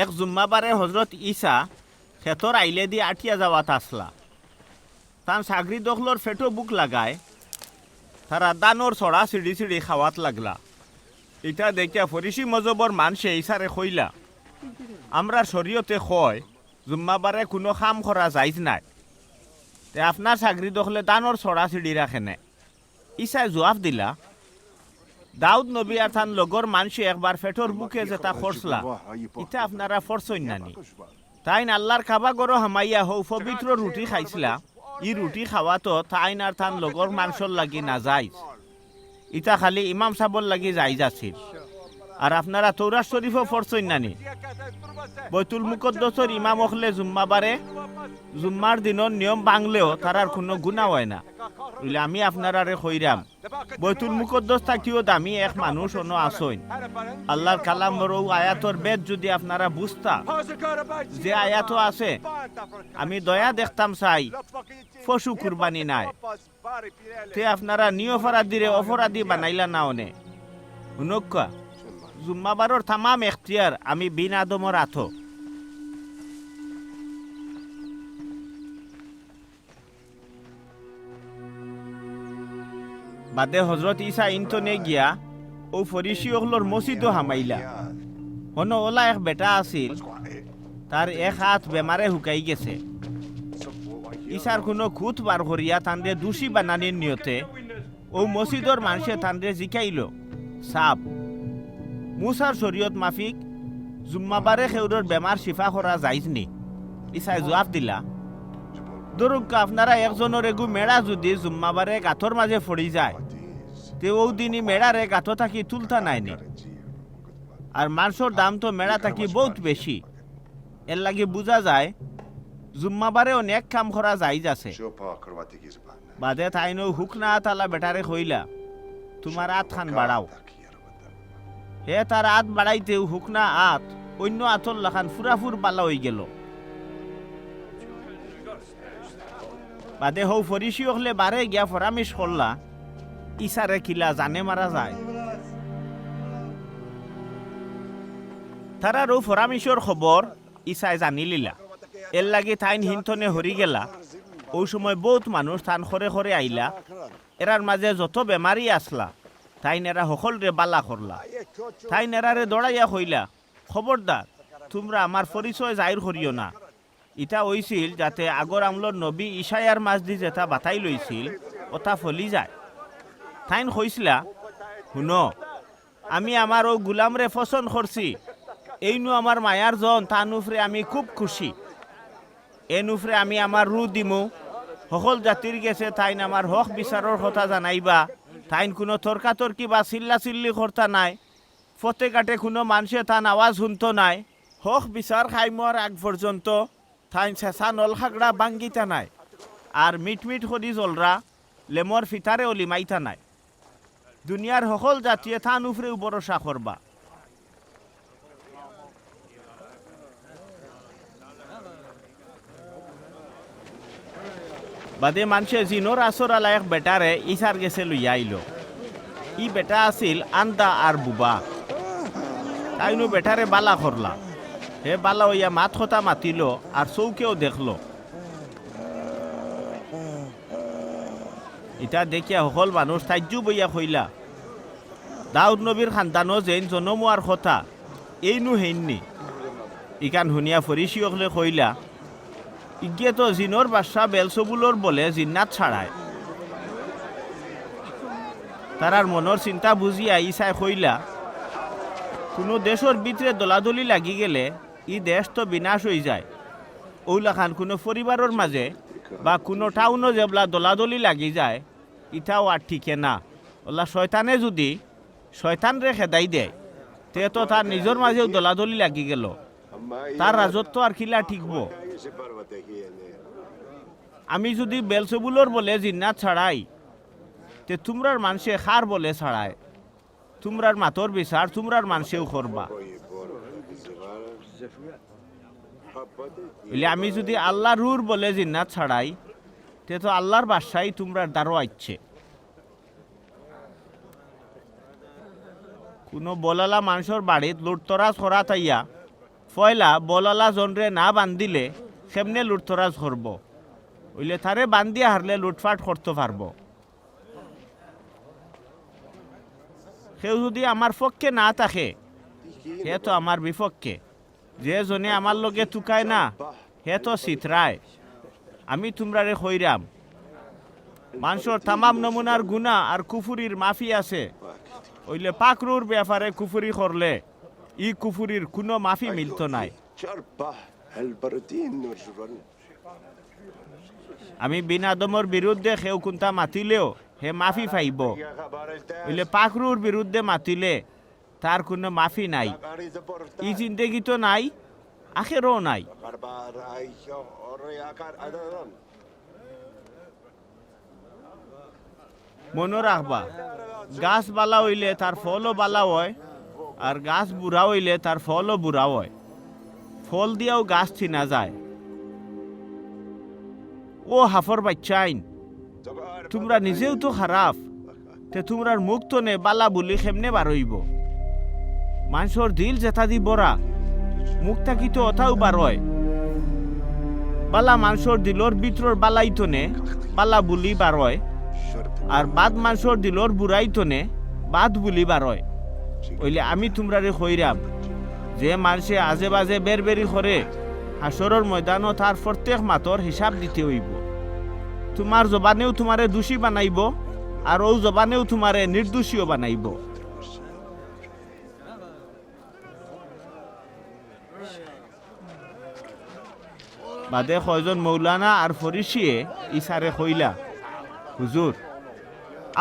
এক জুম্মাবারে হজরত ঈসা খেতর আইলে দি আটিয়া যাওয়াত আসলা। তান সাগরি দখলর ফেটো বুক লাগায় তারা দানোর ছড়া সিঁড়ি সিঁড়ি খাওয়াত লাগলা। ইটা দেখিয়া ফরিসি মজবর মানসে ইসারে কইলা, আমরা শরীয়তে কয় জুম্মাবারে কোনো কাম করা যাইজ নাই, তে আপনার সাগরি দখলে দানোর ছড়া সিঁড়ি রাখেনে। ইসায় জবাব দিলা, দাউদ নবী আর তান লগর মানসে একবার ফেটোর বুকে যেটা খরসলা ইটা আপনারা ফরসইন নানি। তাইন আল্লাহর খাবা গরো হামাইয়া হৌ পবিত্র রুটি খাইছিলা, ই রুটি খাওয়া তো তাইন আর তান লগর মাংসর লাগি না যাইজ, ইটা খালি ইমাম সাবর লাগি যাইজ আছিল। আর আপনারা তৌরাত শরীফও ফরসইন নানি। বৈতুল মুকদ্দসর ইমাম হলে জুম্মাবারে জুম্মার দিনের নিয়ম ভাঙলেও তারার কোনো গুণা হয় না। বলে আমি আপনারারে কইরাম, বৈতুল মুকদ্দস থাকিও দামি এক মানুষ অন্য আসইন। আল্লাহর কালাম বড় আয়াতর বেদ যদি আপনারা বুঝতা, যে আয়াত আছে আমি দয়া দেখতাম চাই পশু কুরবানি নাই, তে আপনারা নিয়পরাধীরে অপরাধী বানাইলা না অনে। হুনকা জুম্মাবারর তামাম এখতিয়ার আমি বিন আদমর আথো। বাদে হজরত ঈসা ইনতনে গিয়া ও ফরিসি ওগুলোর মসজিদও হামাইলা। হন ওলা এক বেটা আছিল, তার এক হাত বেমারে হুকাই গেছে। ঈসার কোনো খুঁত বার করিয়া তানরে দোষী বানানির নিয়তে ও মসজিদর মানুষে তানরে জিকাইল, সাপ মুসার শরীয়ত মাফিক জুম্মাবারে খেউরর বেমার শিফা করা যাইজনি। ঈসায় জবাব দিলা, ধরুক আপনারা একজনের এগু মেড়া যদি জুম্মাবারে গাথর মাঝে পড়ি যায়, তে ও দিনই মেড়ারে গাথ থাকি তুলতা নাইনি। আর মাংসর দাম তো মেড়া থাকি বহুত বেশি, এর লাগে বোঝা যায় জুম্মাবারে অনেক কাম করা যাইজ আছে। বাদে তাইনো হুক না তালা বেটারে কইলা, তোমার আত খান বাড়াও। হে তার আত বাড়াইতেও হুক না আত অন্য আতর লাখান ফুরাফুর পালা হয়ে গেল। বাদে হৌ ফরিসি হলে বারে গিয়া ফরামিশ করলা, ইসারে কিলা জানে মারা যায়। তারার ও ফরামিশর খবর ইসায় জানি লিলা। এর লাগে তাইন হিন্তনে হরি গেলা। ওই সময় বহুত মানুষ তান খরে খরে আইলা। এরার মাঝে যত বেমারি আসলা তাইন এরা সকলরে বালা করলা। তাইন এরারে দৌড়াইয়া কইলা, খবরদার তোমরা আমার পরিচয় জাহির করিও না। ইটা হইছিল যাতে আগর আমলর নবী ঈশায়ার মাঝ দি যেটা বাতাই লইছিল ওটা ফলি যায়। তাইন কইসলা, শুনো আমি আমার ও গুলামরে পছন্দ করছি, এইনু আমার মায়ার জন তান উফরে আমি খুব খুশি। এন উফরে আমি আমার রু দিমু। সকল জাতির গেছে তাইন আমার হক বিচারর কথা জানাইবা। তাইন কোনো তর্কাতর্কি বা চিল্লা চিল্লি করতা নাই। ফতে কাটে কোনো মানুষে তান আওয়াজ শুনতো নাই। হক বিচার খাইমর আগ পর্যন্ত তাইন চেঁচা নলখাগড়া বাঙ্গিতা নাই। আর মিটমিট করি জলরা লেমর ফিতারে অলিমাইতা নাই। দুনিয়ার সকল জাতিয়ে তান উফরেও ভরসা করবা। বাদে মানুষে জিনোর আসর আলা এক বেটারে ইসার গেছে লইয়া আইল। ই বেটা আছিল আন্দা আর বুবা। তাইনো বেটারে বালা করলা। হে বালা হইয়া মাত কথা মাতিল আর চৌকেও দেখল। ইটা দেখিয়া সকল মানুষ তাজ্জু বইয়া কইলা, দাউদ নবীর খানদানো যেন জনমুয়ার কথা এইনু হেননি। ইকান শুনিয়া ফরিসি হলে কইলা, ইগে তো জিনোর বাদশা বেলসবুলোর বলে জিন্নাত ছাড়ায়। তারার মনের চিন্তা বুঝিয়া ইসায় কইলা, কোনো দেশের ভিতরে দলাদলি লাগি গেলে ই দেশ তো বিনাশ হয়ে যায়। ওলাখান কোনো পরিবারের মাঝে বা কোনো টাউনও যেবলা দলাদলি লাগি যায় ইটাও আর ঠিকে না। ওলা শয়তানে যদি শয়তানরে খেদাই দেয় তে তো তার নিজের মাঝেও দলাদলি লাগি গেল, তার রাজত্ব আর খিলা ঠিকব। আমি যদি বেলসেবুলোর বলে জিন্নাত ছাড়াই তে তোমরার মানুষে খার বলে ছাড়ায়। তোমরার মাতর বিচার তোমরার মানুষেও করবা। আমি যদি আল্লাহ রুর বলে জিন্নাত ছাড়াই তে তো আল্লাহর বাদশাই তোমরার দ্বারও আইচ্ছে। কোনো বলালা মানুষের বাড়িত লুটতরাজ করা তাইয়া পয়লা বলালা জনরে না বান্ধিলে সেমনে লুটতরাজ করব ওইলে তারে বান্ধিয়া হারলে লুটফাট করতে পারবো। কেউ যদি আমার পক্ষে না থাকে হে তো আমার বিপক্ষে। যে জনে আমার লগে তুকায় না হে তো চিত্রায়। আমি তোমরারে কইরাম মানুষের তামাম নমুনার গুণা আর কুফুরির মাফি আছে, ওইলে পাকরুর ব্যাপারে কুফুরি করলে ই কুফুরির কোনো মাফি মিলত নাই। আমি বিন আদমর বিরুদ্ধে কেউ কোনটা মাতিলেও হে মাফি পাইব, ওইলে পাকরুর বিরুদ্ধে মাতিলে তার কোনো মাফি নাই। ই জিন্দেগি তো নাই, আখেরও নাই। মনে রাখবা গাছ বালা হইলে তার ফলও বালা হয়, আর গাছ বুড়া হইলে তার ফলও বুড়া হয়। ফল দিয়েও গাছ চিনা যায়। ও হাফর বাচ্চা আইন, তোমরা নিজেও তো খারাপ, তে তোমরার মুখ তো নে বালা বলি কেমনে বারইব? মানুষের দিল যেটা দি বরা মুখটা কি তো অথাও বার হয়। বালা মানুষের দিলর ভিতর বালাই তো নে বালা বুলি বার হয়, আর বাদ মানুষের দিলর বুড়াই তো নে বাদ বুলি বার হয়। ওইলে আমি তোমরারে কইরাম যে মানুষে আজে বাজে বেরবেরি করে হাসরের ময়দানও তার প্রত্যেক মাতর হিসাব দিতে হইব। তোমার জবানেও তোমারে দোষী বানাইব, আর ও জবানেও তোমারে নির্দোষীও বানাইব। বাদে কয়জন মৌলানা আর ফরিসিয়ে ইসারে কইলা, হুজুর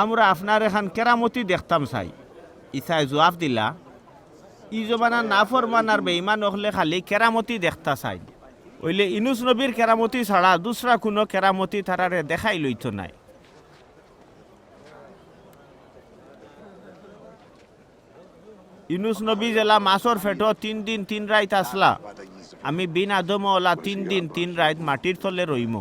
আমরা আপনার এখান কেরামতি দেখতাম চাই। ইসায় জবাব দিলা, ই জবানা না ফরমান আর বেঈমান হলে খালি কেরামতি দেখতা চাই। ওইলে ইনুস নবীর কেরামতি ছাড়া দুসরা কোনো কেরামতি তারারে দেখাই লইতো নাই। ইনুস নবী জেলা মাছর ফেটো 3 দিন 3 রাত আসলা, আমি বিন আদম ওলা 3 দিন 3 রাত মাটির তলে রইম।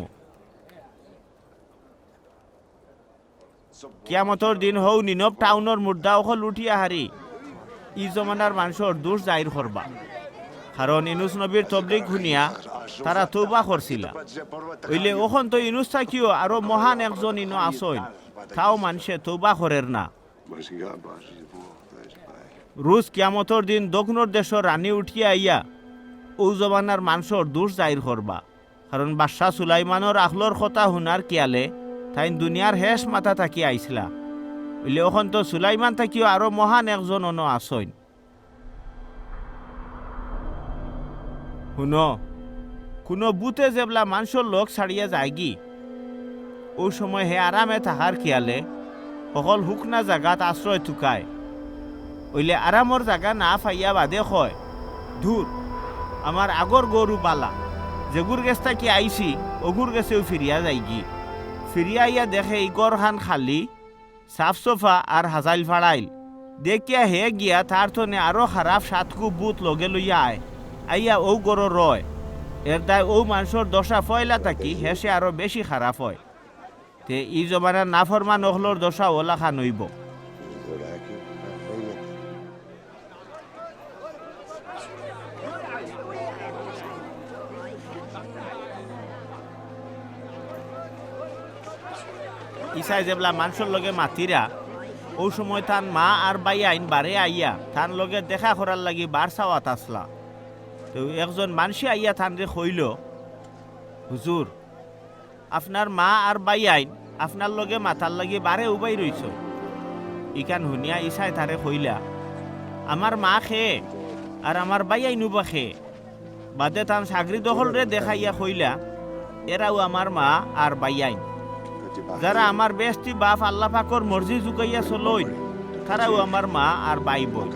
কিয়ামতর দিন হও নিনব টাউনের মুর্দা অকল উঠিয়া হারি ই জমানার মানুষের দোষ জাহির করবা। কারণ ইনুস নবীর তবলিগ শুনিয়া তারা তৌবা করছিলা। ওইলে ওখন তো ইনুস থাকিও আরো মহান একজন ইনো আসইন, তাও মানুষে তৌবা করের না। রোজ কিয়ামতর দিন দক্ষিণর দেশের রানী উঠিয়া আইয়া ও জমানার মানুষের দোষ জাহির করবা। কারণ বাদশাহ সুলাইমানের আখলর কথা শুনার কিয়ালে তাই দুনিয়ার হেস মাথা থাকি আইসলা। ওইলে ওখন তো সুলাইমান থাকিও আরো মহান একজন অন আসইন। শুনো, কোনো বুতে যেবলা মানুষের লোক ছাড়িয়া যায়গি ওই সময় হে আরামে থাকার খেয়ালে সকল হুকনা জাগাত আশ্রয় থুকায়। ওইলে আরামর জাগা না পাইয়া বাদে কয়, ধুর আমার আগর গরু বালা, যেগুর গেছটা কি আইছি ওগুর গেছেও ফিরিয়া যায়গি। ফিরিয়া আইয়া দেখে ইগর খান খালি সাফ সোফা আর হাজাইল ফাড়াইল। দেখিয়া হে গিয়া তার তনে আরো খারাপ সাতকু বুত লগে লইয়া আইয়া ও গরো রয়। এর দায় ও মানুষের দশা ফয়লা থাকি হেসে আরো বেশি খারাপ হয়। তে ই জমানার নাফরমান নহলোর দশা ওলা খান হইব। ইসাই যেবলা মানুষের লগে মাতিরা ও সময় তান মা আর বাই আইন বারে আইয়া তান লগে দেখা করার লাগি বার চাওয়াত আসলা। তো একজন মানুষে আইয়া থানরে কইল, হুজুর আপনার মা আর বাই আইন আপনার লগে মাতার লাগি বারে উবাই রইছ। ইকান শুনিয়া ইসাই তারে কইলা, আমার মা খেয়ে আর আমার বাই আইন উবা খেয়ে। বাদে তান সাগরি দখল রে দেখাইয়া কইলা, এরাও আমার মা আর বাই আইন। যারা আমার বেস্তি বাপ আল্লাহ পাকর মর্জি জুগাইয়া চলইন তারাও আমার মা আর বাই বোন।